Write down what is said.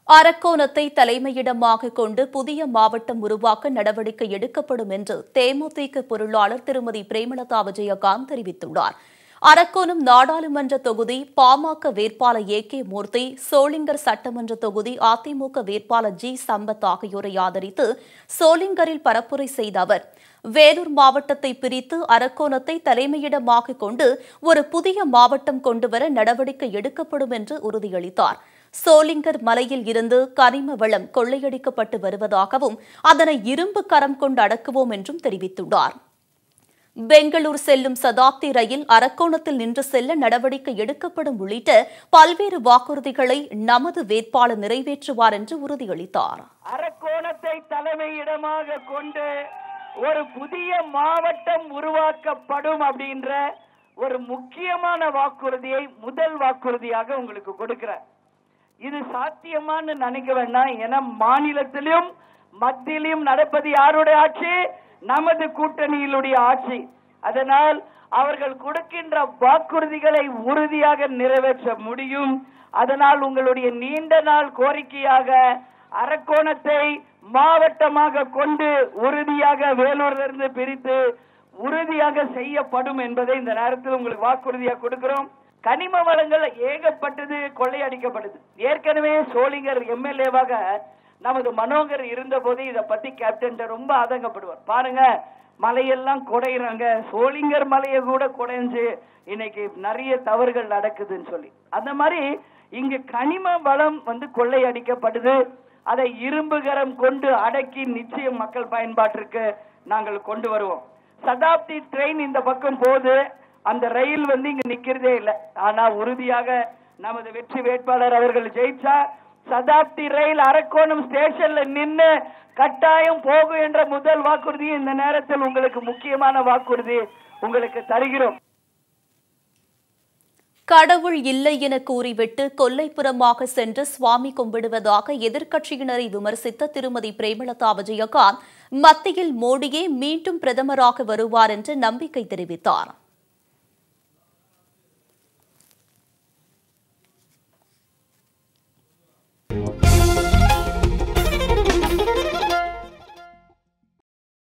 அரக்கோணத்தை தலைமையிடமாக கொண்டு புதிய மாவட்டம் உருவாக்க நடவடிக்கை எடுக்கப்படும் என்று தேமுதிக பொருளாளர் திருமதி பிரேமலதா விஜயகாந்த் தெரிவித்துள்ளார். அரக்கோணம் நாடாளுமன்ற தொகுதி பாமக வேட்பாளர் ஏ.கே. மூர்த்தி, சோளிங்கர் சட்டமன்ற தொகுதி அதிமுக வேட்பாளர் ஜி. சம்பத் ஆகியோரை ஆதரித்து சோளிங்கரில் பரப்புரை செய்த அவர், வேலூர் மாவட்டத்தை பிரித்து அரக்கோணத்தை தலைமையிடமாக கொண்டு ஒரு புதிய மாவட்டம் கொண்டுவர நடவடிக்கை எடுக்கப்படும் என்று உறுதியளித்தார். சோளிங்கர் மலையில் இருந்து கனிம வளம் கொள்ளையடிக்கப்பட்டு வருவதாகவும் அதனை இரும்பு கரம் கொண்டு அடக்குவோம் என்றும் தெரிவித்துள்ளார். பெங்களூர் செல்லும் சதாப்தி ரயில் அரக்கோணத்தில் நின்று செல்ல நடவடிக்கை எடுக்கப்படும் உள்ளிட்ட பல்வேறு வாக்குறுதிகளை நமது வேட்பாளர் நிறைவேற்றுவார் என்று உறுதியளித்தார். அரக்கோணத்தை தலைமையிடமாக கொண்டு ஒரு புதிய மாவட்டம் உருவாக்கப்படும் அப்படின்ற ஒரு முக்கியமான வாக்குறுதியை முதல் வாக்குறுதியாக உங்களுக்கு கொடுக்கிறார். இது சாத்தியமானு நினைக்க வேண்டாம். ஏன்னா மாநிலத்திலும் மத்தியிலும் நடப்பது யாருடைய ஆட்சி? நமது கூட்டணியிலுடைய ஆட்சி. அதனால் அவர்கள் கொடுக்கின்ற வாக்குறுதிகளை உறுதியாக நிறைவேற்ற முடியும். அதனால் உங்களுடைய நீண்ட நாள் கோரிக்கையாக அரக்கோணத்தை மாவட்டமாக கொண்டு உறுதியாக வேலூரிலிருந்து பிரித்து உறுதியாக செய்யப்படும் என்பதை இந்த நேரத்தில் உங்களுக்கு வாக்குறுதியாக கொடுக்கிறோம். கனிம வளங்கள் ஏகப்பட்டது கொள்ளையடிக்கப்படுது. ஏற்கனவே சோளிங்கர் எம்எல்ஏவாக நமது மனோகர் இருந்த போது இதை பத்தி கேப்டன் ரொம்ப ஆதங்கப்படுவார். பாருங்க, மலையெல்லாம் குடையிறாங்க, சோளிங்கர் மலையை கூட குடைஞ்சு இன்னைக்கு நிறைய தவறுகள் நடக்குதுன்னு சொல்லி. அந்த மாதிரி இங்கு கனிம வளம் கொள்ளையடிக்கப்படுது. அதை இரும்புகரம் கொண்டு அடக்கி நிச்சயம் மக்கள் பயன்பாட்டிற்கு நாங்கள் கொண்டு வருவோம். சதாப்தி ட்ரெயின் இந்த பக்கம் போது அந்த ரயில் இங்க நிக்கிறதே இல்லை. ஆனா உறுதியாக நமது வெற்றி வேட்பாளர் அவர்கள் ஜெயிச்சா சதாப்தி ரயில் அரக்கோணம் ஸ்டேஷன்ல நின்று கட்டாயம் போகும் என்ற முதல் வாக்குறுதி இந்த நேரத்தில் உங்களுக்கு முக்கியமான வாக்குறுதி உங்களுக்கு தருகிறோம். கடவுள் இல்லை என கூறிவிட்டு கொல்லைப்புறமாக சென்று சுவாமி கும்பிடுவதாக எதிர்க்கட்சியினரை விமர்சித்த திருமதி பிரேமலதா விஜயகாந்த் மத்தியில் மோடியே மீண்டும் பிரதமராக வருவார் என்று நம்பிக்கை தெரிவித்தார்.